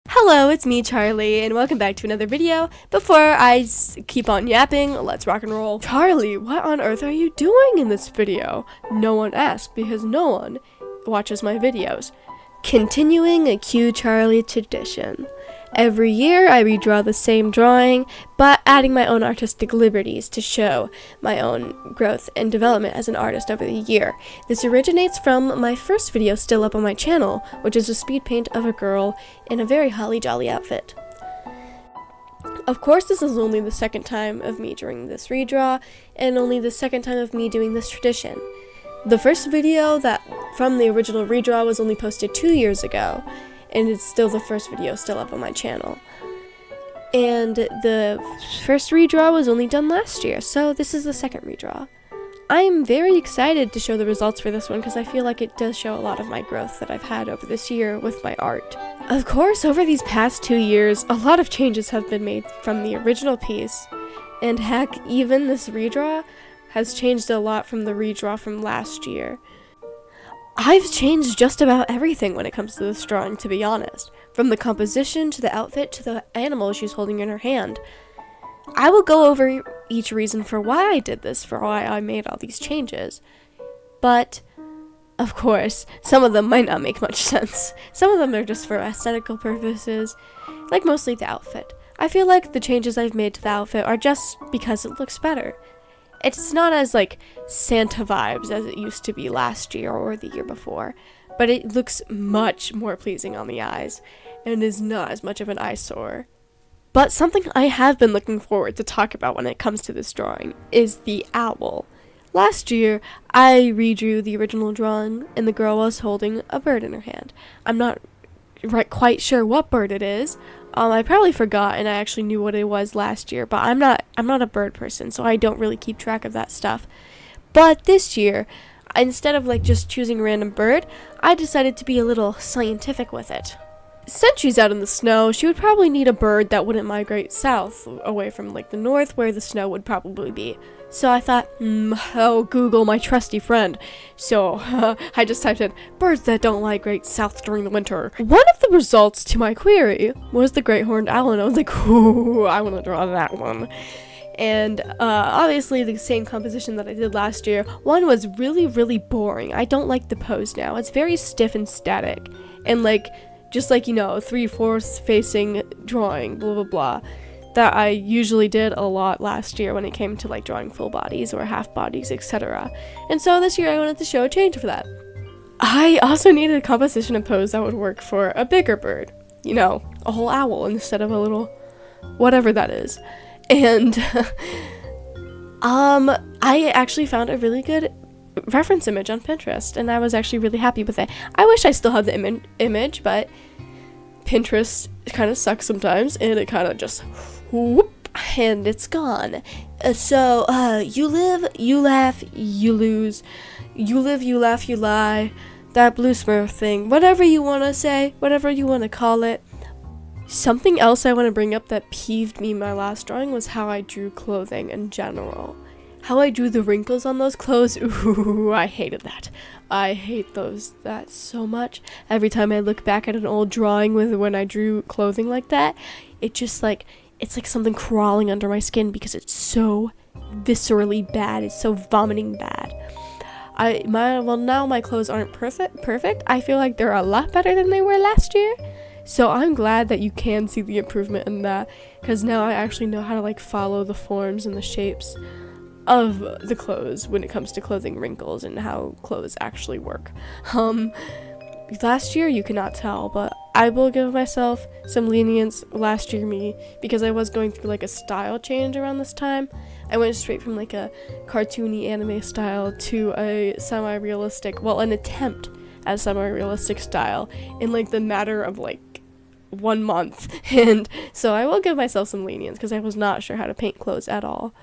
Hello, it's me, Charlie, and welcome back to another video. Before I keep on yapping, let's rock and roll. Charlie, what on earth are you doing in this video? No one asked because no one watches my videos. Continuing a qcharlie tradition. Every year I redraw the same drawing, but adding my own artistic liberties to show my own growth and development as an artist over the year. This originates from my first video still up on my channel, which is a speed paint of a girl in a very holly jolly outfit. Of course, this is only the second time of me doing this redraw, and only the second time of me doing this tradition. The first video from the original redraw was only posted 2 years ago, and it's still the first video still up on my channel. And the first redraw was only done last year, so this is the second redraw. I am very excited to show the results for this one because I feel like it does show a lot of my growth that I've had over this year with my art. Of course, over these past 2 years, a lot of changes have been made from the original piece, and heck, even this redraw has changed a lot from the redraw from last year. I've changed just about everything when it comes to this drawing, to be honest. From the composition, to the outfit, to the animal she's holding in her hand. I will go over each reason for why I did this, for why I made all these changes. But, of course, some of them might not make much sense. Some of them are just for aesthetical purposes, like mostly the outfit. I feel like the changes I've made to the outfit are just because it looks better. It's not as, like, Santa vibes as it used to be last year or the year before, but it looks much more pleasing on the eyes, and is not as much of an eyesore. But something I have been looking forward to talk about when it comes to this drawing is the owl. Last year, I redrew the original drawing, and the girl was holding a bird in her hand. I'm not quite sure what bird it is. I probably forgot, and I actually knew what it was last year, but I'm not a bird person, so I don't really keep track of that stuff. But this year, instead of just choosing a random bird, I decided to be a little scientific with it. Since she's out in the snow, she would probably need a bird that wouldn't migrate south, away from the north where the snow would probably be. So I thought, oh, Google, my trusty friend. So I just typed in, birds that don't migrate south during the winter. One of the results to my query was the great horned owl, and I was like, ooh, I want to draw that one. And obviously the same composition that I did last year. One was really, really boring. I don't like the pose now. It's very stiff and static. And just 3/4 facing drawing, blah, blah, blah. That I usually did a lot last year when it came to drawing full bodies or half bodies, etc. And so this year I wanted to show a change for that. I also needed a composition and pose that would work for a bigger bird. A whole owl instead of a little whatever that is. And I actually found a really good reference image on Pinterest, and I was actually really happy with it. I wish I still had the image, but Pinterest kind of sucks sometimes, and it kind of just whoop, and it's gone. So you live, you laugh, you lose. You live, you laugh, you lie. That blue Smurf thing. Whatever you want to say, whatever you want to call it. Something else I want to bring up that peeved me in my last drawing was how I drew clothing in general. How I drew the wrinkles on those clothes, ooh, I hated that. I hate that so much. Every time I look back at an old drawing when I drew clothing like that, it just it's like something crawling under my skin because it's so viscerally bad. It's so vomiting bad. Now my clothes aren't perfect. I feel like they're a lot better than they were last year. So I'm glad that you can see the improvement in that, because now I actually know how to follow the forms and the shapes of the clothes when it comes to clothing wrinkles and how clothes actually work. Last year you cannot tell, but I will give myself some lenience last year me, because I was going through a style change around this time. I went straight from a cartoony anime style to a semi-realistic, an attempt at semi-realistic style in the matter of 1 month. And so I will give myself some lenience because I was not sure how to paint clothes at all.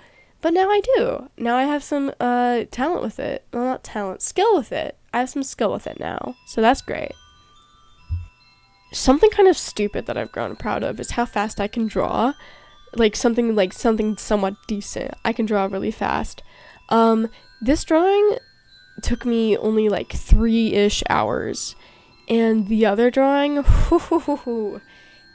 But now I do. Now I have some talent with it. Well, not talent, skill with it. I have some skill with it now. So that's great. Something kind of stupid that I've grown proud of is how fast I can draw. Something somewhat decent. I can draw really fast. This drawing took me only 3-ish hours. And the other drawing,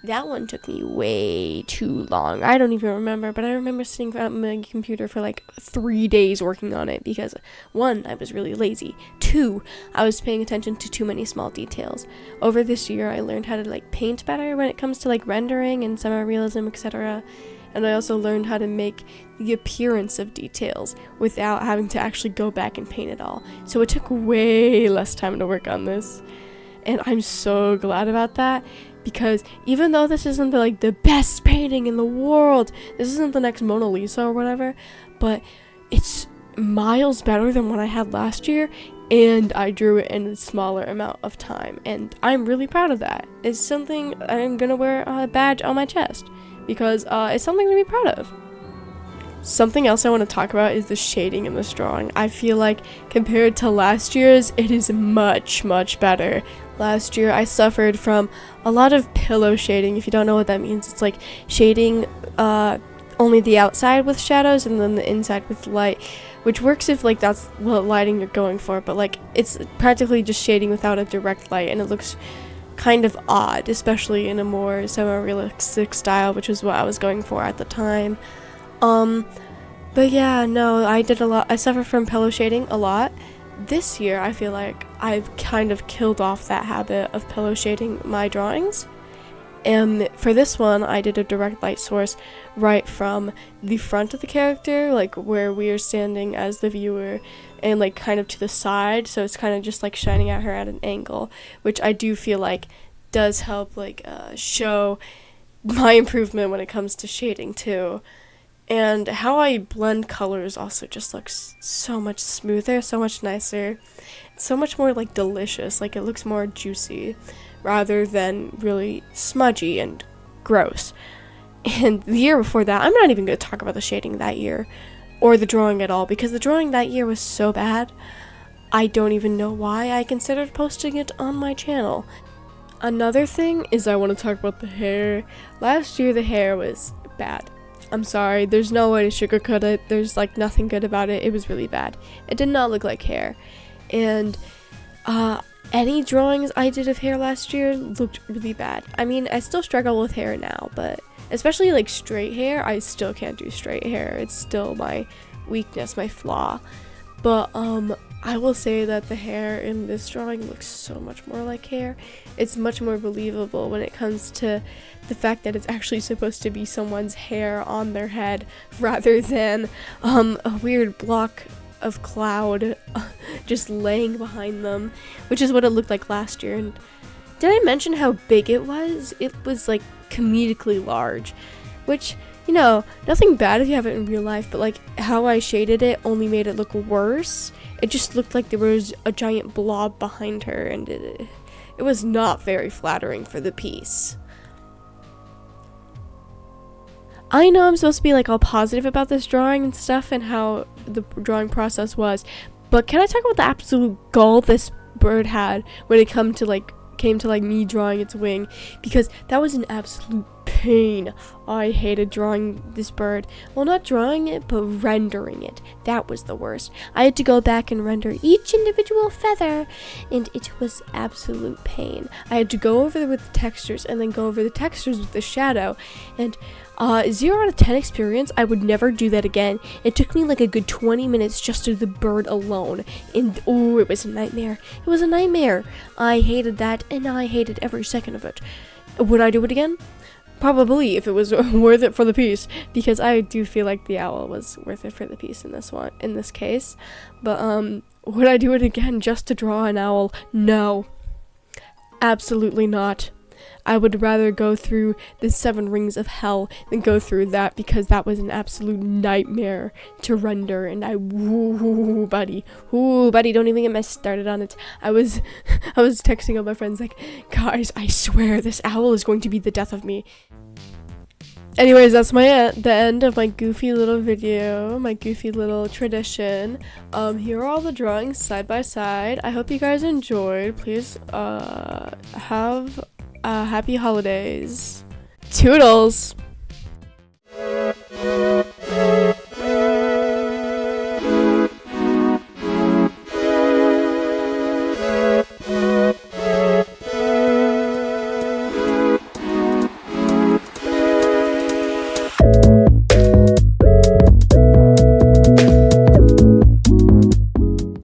that one took me way too long. I don't even remember, but I remember sitting at my computer for like 3 days working on it because 1, I was really lazy. 2, I was paying attention to too many small details. Over this year, I learned how to like paint better when it comes to like rendering and semi-realism, etc. And I also learned how to make the appearance of details without having to actually go back and paint it all. So it took way less time to work on this. And I'm so glad about that. Because even though this isn't the best painting in the world, this isn't the next Mona Lisa or whatever, but it's miles better than what I had last year, and I drew it in a smaller amount of time, and I'm really proud of that. It's something I'm gonna wear a badge on my chest, because it's something to be proud of. Something else I want to talk about is the shading in this drawing. I feel like compared to last year's, it is much, much better. Last year, I suffered from a lot of pillow shading. If you don't know what that means, it's like shading only the outside with shadows and then the inside with light, which works if like that's what lighting you're going for, but like it's practically just shading without a direct light, and it looks kind of odd, especially in a more semi-realistic style, which is what I was going for at the time. But yeah, no, I did a lot. I suffer from pillow shading a lot. This year, I feel like I've kind of killed off that habit of pillow shading my drawings. And for this one, I did a direct light source right from the front of the character, like where we are standing as the viewer, and like kind of to the side, so it's kind of just like shining at her at an angle, which I do feel like does help like show my improvement when it comes to shading too. And how I blend colors also just looks so much smoother, so much nicer, so much more like delicious, like it looks more juicy rather than really smudgy and gross. And the year before that, I'm not even going to talk about the shading that year or the drawing at all, because the drawing that year was so bad. I don't even know why I considered posting it on my channel. Another thing is I want to talk about the hair. Last year the hair was bad. I'm sorry, there's no way to sugarcoat it. There's like nothing good about it. It was really bad. It did not look like hair. And any drawings I did of hair last year looked really bad. I mean, I still struggle with hair now, but especially like straight hair, I still can't do straight hair. It's still my weakness, my flaw. But I will say that the hair in this drawing looks so much more like hair. It's much more believable when it comes to the fact that it's actually supposed to be someone's hair on their head rather than a weird block of cloud just laying behind them, which is what it looked like last year. And did I mention how big it was? It was like comedically large, which, you know, nothing bad if you have it in real life, but like how I shaded it only made it look worse. It just looked like there was a giant blob behind her, and it was not very flattering for the piece. I know I'm supposed to be like all positive about this drawing and stuff and how the drawing process was, but can I talk about the absolute gall this bird had when it came to like me drawing its wing? Because that was an absolute pain. I hated drawing this bird. Well, not drawing it, but rendering it. That was the worst. I had to go back and render each individual feather, and it was absolute pain. I had to go over with the textures and then go over the textures with the shadow, and 0 out of 10 experience. I would never do that again. It took me like a good 20 minutes just to do the bird alone, and oh, it was a nightmare. It was a nightmare. I hated that, and I hated every second of it. Would I do it again? Probably, if it was worth it for the piece, because I do feel like the owl was worth it for the piece in this case. But would I do it again just to draw an owl? No, absolutely not. I would rather go through the 7 rings of hell than go through that, because that was an absolute nightmare to render. And ooh, buddy, don't even get me started on it. I was texting all my friends like, guys, I swear this owl is going to be the death of me. Anyways, that's the end of my goofy little video, my goofy little tradition. Here are all the drawings side by side. I hope you guys enjoyed. Please have happy holidays. Toodles!